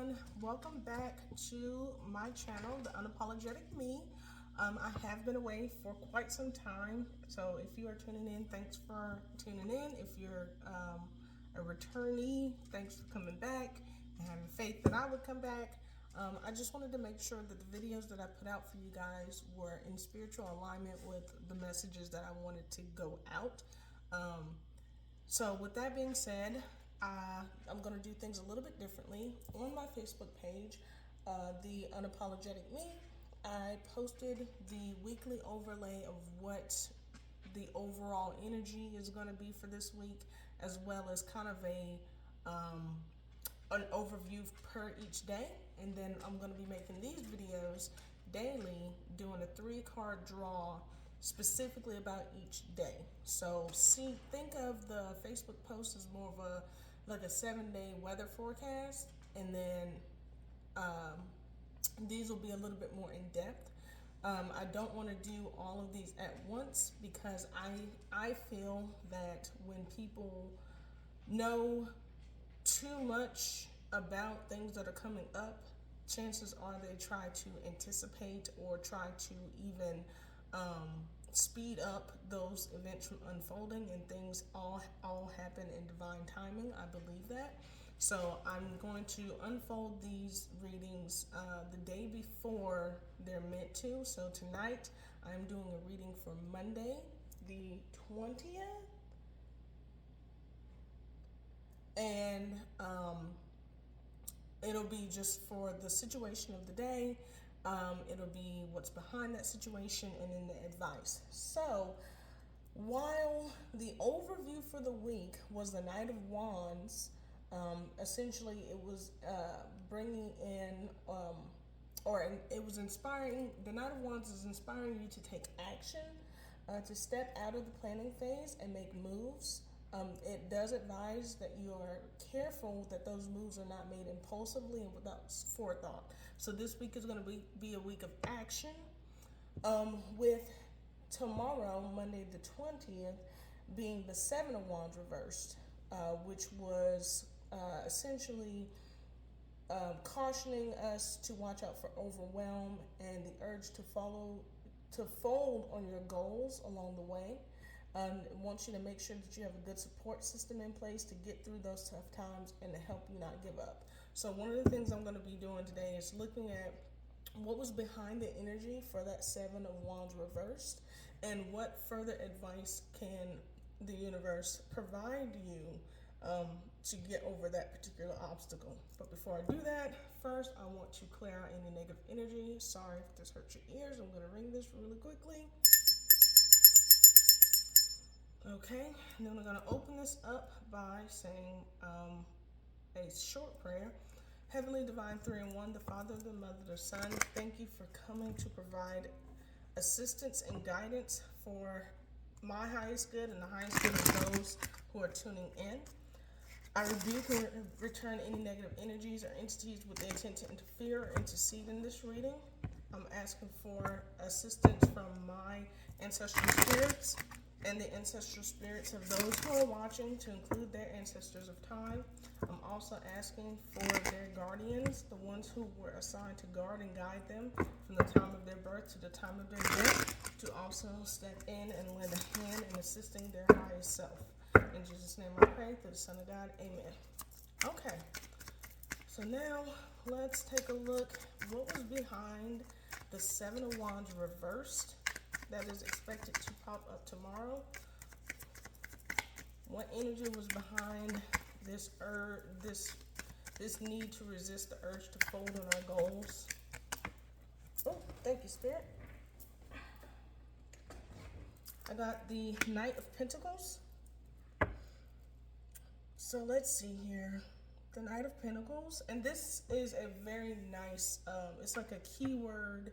everyone, welcome back to my channel, The Unapologetic Me. I have been away for quite some time, so if you are tuning in, thanks for tuning in. If you're a returnee, thanks for coming back and having faith that I would come back. I just wanted to make sure that the videos that I put out for you guys were in spiritual alignment with the messages that I wanted to go out. So with that being said, I'm going to do things a little bit differently. On my Facebook page, The Unapologetic Me, I posted the weekly overlay of what the overall energy is going to be for this week, as well as kind of an overview per each day. And then I'm going to be making these videos daily, doing a 3-card draw specifically about each day. So think of the Facebook post as more of a 7-day weather forecast, and then these will be a little bit more in depth. I don't want to do all of these at once because I feel that when people know too much about things that are coming up, chances are they try to anticipate or try to even speed up those events from unfolding, and things all happen in divine timing. I believe that. So I'm going to unfold these readings the day before they're meant to. So tonight I'm doing a reading for Monday, the 20th. And it'll be just for the situation of the day. It'll be what's behind that situation and then the advice. So while the overview for the week was the Knight of Wands, essentially it was bringing in, it was inspiring. The Knight of Wands is inspiring you to take action, to step out of the planning phase and make moves. It does advise that you are careful that those moves are not made impulsively and without forethought. So this week is going to be a week of action, with tomorrow, Monday the 20th, being the 7 of Wands reversed, which was essentially cautioning us to watch out for overwhelm and the urge to fold on your goals along the way. It wants you to make sure that you have a good support system in place to get through those tough times and to help you not give up. So one of the things I'm going to be doing today is looking at what was behind the energy for that 7 of Wands reversed, and what further advice can the universe provide you to get over that particular obstacle. But before I do that, first I want to clear out any negative energy. Sorry if this hurts your ears. I'm going to ring this really quickly. Okay, and then we're going to open this up by saying a short prayer. Heavenly Divine 3 in 1, the Father, the Mother, the Son, thank you for coming to provide assistance and guidance for my highest good and the highest good of those who are tuning in. I rebuke and return any negative energies or entities with the intent to interfere or intercede in this reading. I'm asking for assistance from my ancestral spirits and the ancestral spirits of those who are watching, to include their ancestors of time. I'm also asking for their guardians, the ones who were assigned to guard and guide them from the time of their birth to the time of their death, to also step in and lend a hand in assisting their highest self. In Jesus' name I pray, through the Son of God, amen. Okay, so now let's take a look what was behind the 7 of Wands reversed that is expected to pop up tomorrow. What energy was behind this need to resist the urge to fold on our goals? Oh, thank you, Spirit. I got the Knight of Pentacles. So let's see here. The Knight of Pentacles, and this is a very nice, it's like a keyword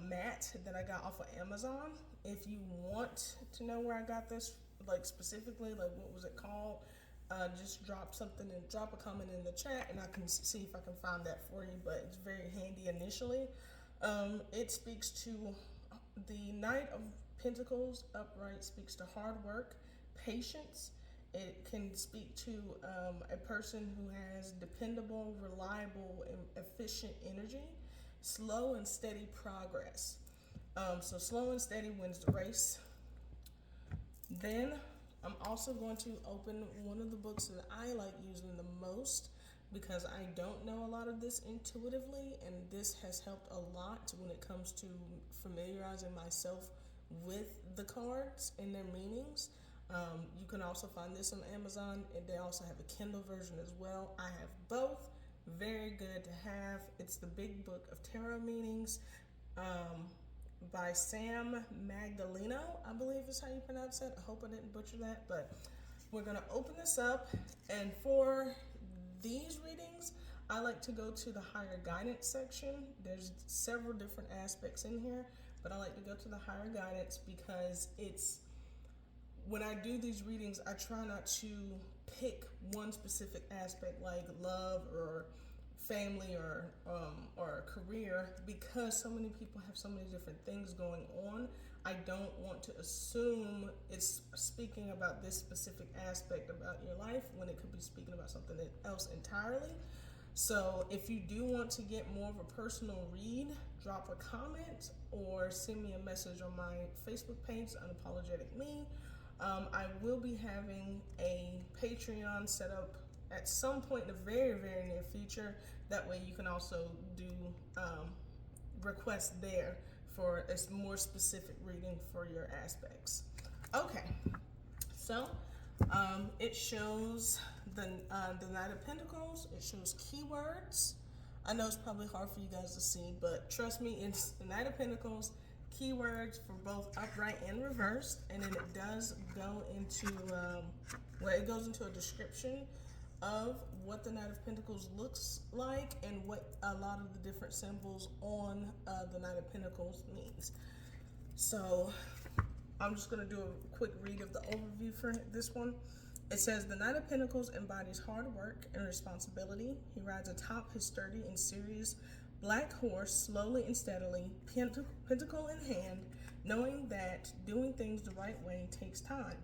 mat that I got off of Amazon. If you want to know where I got this, like specifically, like what was it called, just drop a comment in the chat, and I can see if I can find that for you. But it's very handy initially. It speaks to the Knight of Pentacles upright, speaks to hard work, patience, It can speak to a person who has dependable, reliable, and efficient energy, slow and steady progress. So slow and steady wins the race. Then I'm also going to open one of the books that I like using the most because I don't know a lot of this intuitively, and this has helped a lot when it comes to familiarizing myself with the cards and their meanings. You can also find this on Amazon, and they also have a Kindle version as well. I have both. Very good to have. It's the Big Book of Tarot Meanings by Sam Magdaleno, I believe is how you pronounce it. I hope I didn't butcher that, but we're going to open this up. And for these readings, I like to go to the higher guidance section. There's several different aspects in here, but I like to go to the higher guidance because it's when I do these readings, I try not to pick one specific aspect like love or family or career, because so many people have so many different things going on. I don't want to assume it's speaking about this specific aspect about your life when it could be speaking about something else entirely. So if you do want to get more of a personal read, drop a comment or send me a message on my Facebook page, Unapologetic Me. I will be having a Patreon set up at some point in the very, very near future. That way you can also do requests there for a more specific reading for your aspects. Okay, so it shows the Knight of Pentacles. It shows keywords. I know it's probably hard for you guys to see, but trust me, it's the Knight of Pentacles, keywords for both upright and reversed, and then it does go into it goes into a description of what the Knight of Pentacles looks like and what a lot of the different symbols on the Knight of Pentacles means. So I'm just going to do a quick read of the overview for this one. It says the Knight of Pentacles embodies hard work and responsibility. He rides atop his sturdy and serious black horse slowly and steadily, pentacle in hand, knowing that doing things the right way takes time.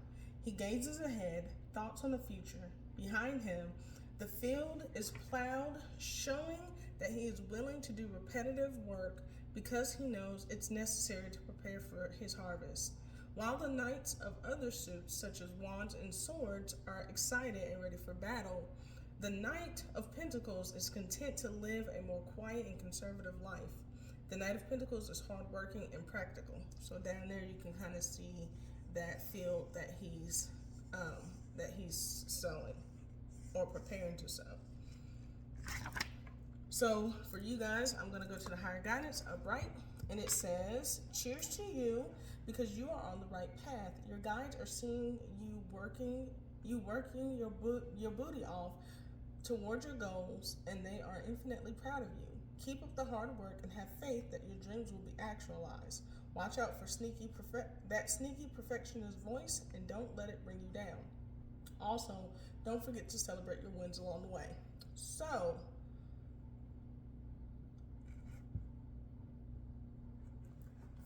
He gazes ahead, thoughts on the future. Behind him, the field is plowed, showing that he is willing to do repetitive work because he knows it's necessary to prepare for his harvest. While the knights of other suits, such as wands and swords, are excited and ready for battle, the Knight of Pentacles is content to live a more quiet and conservative life. The Knight of Pentacles is hardworking and practical. So down there you can kind of see that field that he's sowing or preparing to sow. So for you guys, I'm going to go to the higher guidance, upright, and it says, cheers to you because you are on the right path. Your guides are seeing you working your booty off toward your goals, and they are infinitely proud of you. Keep up the hard work and have faith that your dreams will be actualized. Watch out for that sneaky perfectionist voice, and don't let it bring you down. Also, don't forget to celebrate your wins along the way. So,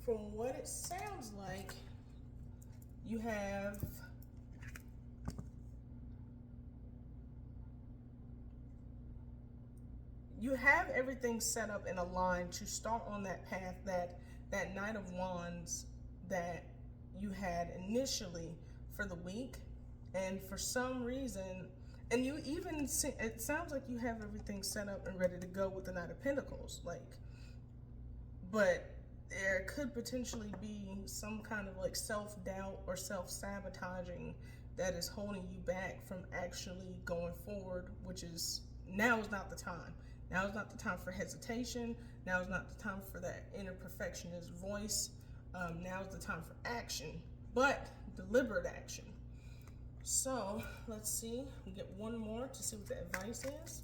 from what it sounds like, you have everything set up in a line to start on that path, that Knight of Wands that you had initially for the week. And for some reason, and you even see, it sounds like you have everything set up and ready to go with the Knight of Pentacles, but there could potentially be some kind of self-doubt or self-sabotaging that is holding you back from actually going forward, which is, now is not the time. Now is not the time for hesitation. Now is not the time for that inner perfectionist voice. Now is the time for action, but deliberate action. So let's see, we get one more to see what the advice is.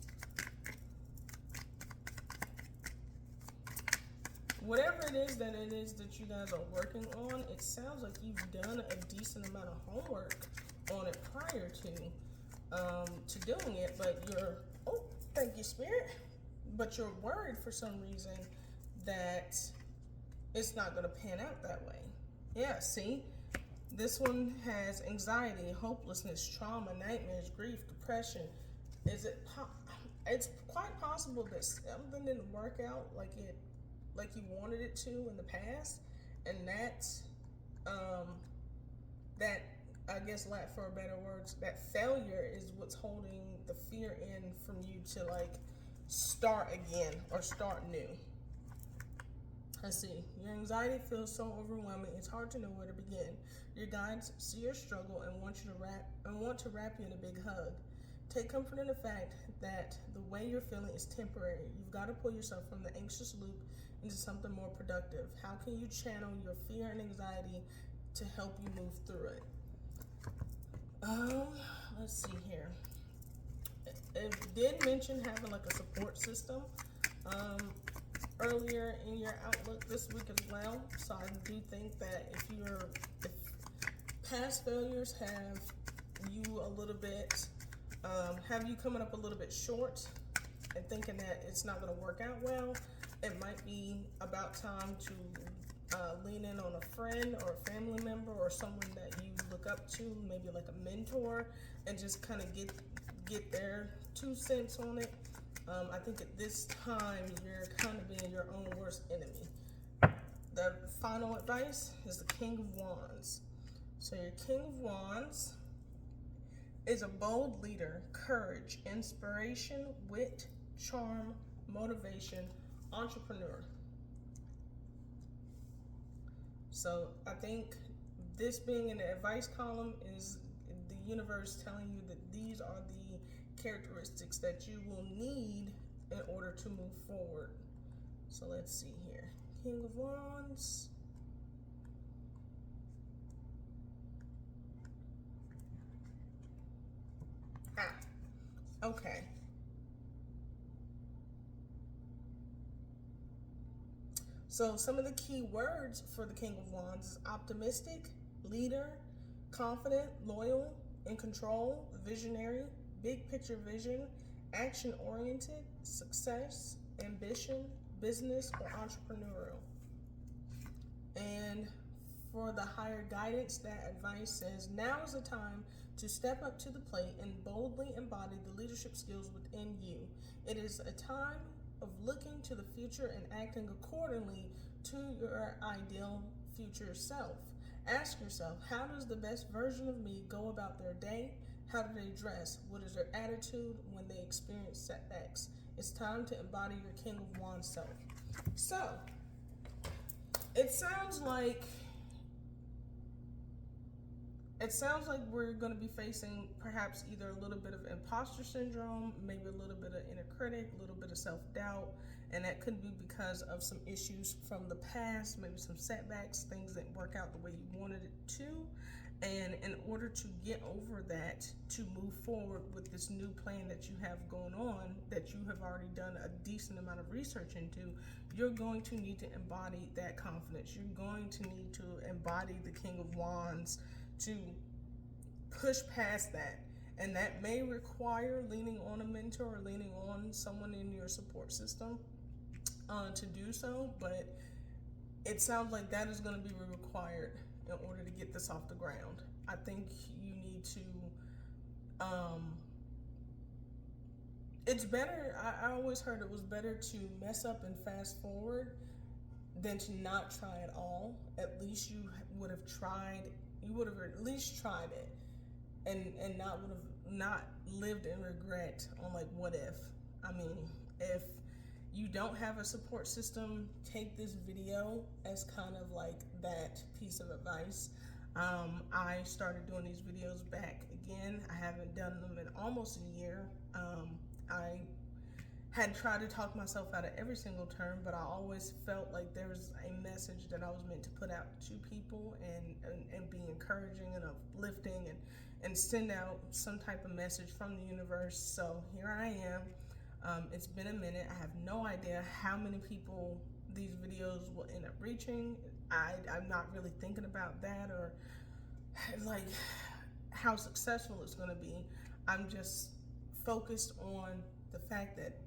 Whatever it is that you guys are working on, it sounds like you've done a decent amount of homework on it prior to doing it, but thank you, Spirit. But you're worried for some reason that it's not going to pan out that way. Yeah, see? This one has anxiety, hopelessness, trauma, nightmares, grief, depression. Is it? It's quite possible that something didn't work out like you wanted it to in the past, and um, that I guess, lack for better words, that failure is what's holding the fear in from you to like start again or start new. Let's see. Your anxiety feels so overwhelming, it's hard to know where to begin. Your guides see your struggle and want to wrap you in a big hug. Take comfort in the fact that the way you're feeling is temporary. You've got to pull yourself from the anxious loop into something more productive. How can you channel your fear and anxiety to help you move through it? Let's see here. It did mention having like a support system earlier in your outlook this week as well. So I do think that if past failures have you a little bit, have you coming up a little bit short and thinking that it's not going to work out well, it might be about time to lean in on a friend or a family member or someone that you look up to, maybe like a mentor, and just kind of get their 2 cents on it. I think at this time you're kind of being your own worst enemy. The final advice is the King of Wands. So your King of Wands is a bold leader, courage, inspiration, wit, charm, motivation, entrepreneur. So I think this being in the advice column is the universe telling you that these are the characteristics that you will need in order to move forward. So let's see here. King of Wands. Okay. So some of the key words for the King of Wands is optimistic, leader, confident, loyal, in control, visionary, big picture vision, action oriented, success, ambition, business, or entrepreneurial. And for the higher guidance, that advice says, now is the time to step up to the plate and boldly embody the leadership skills within you. It is a time of looking to the future and acting accordingly to your ideal future self. Ask yourself, how does the best version of me go about their day? How do they dress? What is their attitude when they experience setbacks? It's time to embody your King of Wands self. So, it sounds like we're going to be facing perhaps either a little bit of imposter syndrome, maybe a little bit of inner critic, a little bit of self-doubt, and that could be because of some issues from the past, maybe some setbacks, things that work out the way you wanted it to. And in order to get over that, to move forward with this new plan that you have going on, that you have already done a decent amount of research into, you're going to need to embody that confidence. You're going to need to embody the King of Wands to push past that. And that may require leaning on a mentor or leaning on someone in your support system to do so, but it sounds like that is going to be required in order to get this off the ground. I think you need to, it's better, I always heard it was better to mess up and fast forward than to not try at all. At least you would have at least tried it and not lived in regret on like what if. I mean, if you don't have a support system, take this video as kind of like that piece of advice. I started doing these videos back again. I haven't done them in almost a year. I had tried to talk myself out of every single term, but I always felt like there was a message that I was meant to put out to people and be encouraging and uplifting and send out some type of message from the universe. So here I am. It's been a minute. I have no idea how many people these videos will end up reaching. I'm not really thinking about that or like how successful it's going to be. I'm just focused on the fact that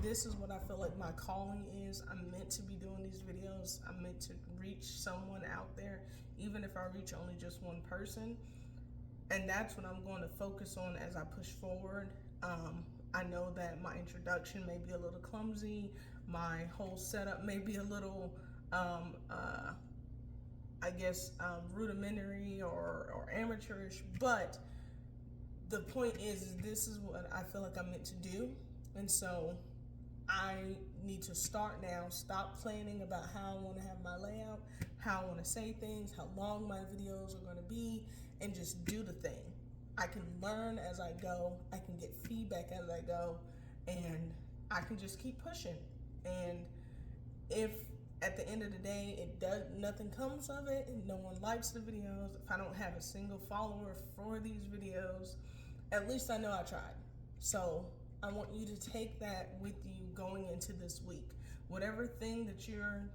this is what I feel like my calling is. I'm meant to be doing these videos. I'm meant to reach someone out there, even if I reach only just one person. And that's what I'm going to focus on as I push forward. I know that my introduction may be a little clumsy. My whole setup may be a little, rudimentary or amateurish. But the point is, this is what I feel like I'm meant to do. And so I need to start now, stop planning about how I want to have my layout, how I want to say things, how long my videos are going to be, and just do the thing. I can learn as I go, I can get feedback as I go, and I can just keep pushing. And if at the end of the day nothing comes of it, and no one likes the videos, if I don't have a single follower for these videos, at least I know I tried. So I want you to take that with you going into this week. Whatever thing that you're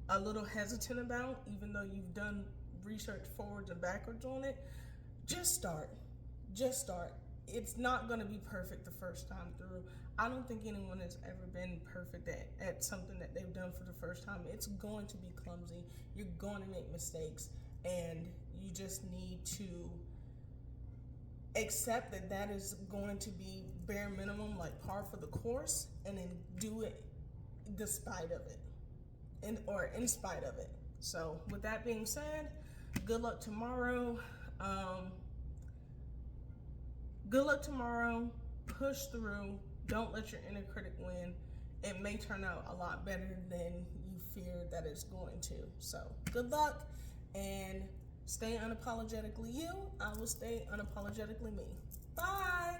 a little hesitant about, even though you've done research forwards and backwards on it, just start. Just start. It's not going to be perfect the first time through. I don't think anyone has ever been perfect at something that they've done for the first time. It's going to be clumsy. You're going to make mistakes, and you just need to accept that that is going to be bare minimum, like par for the course, and then do it despite of it, or in spite of it. So with that being said, good luck tomorrow. Push through. Don't let your inner critic win. It may turn out a lot better than you feared that it's going to. So good luck, and stay unapologetically you. I will stay unapologetically me. Bye.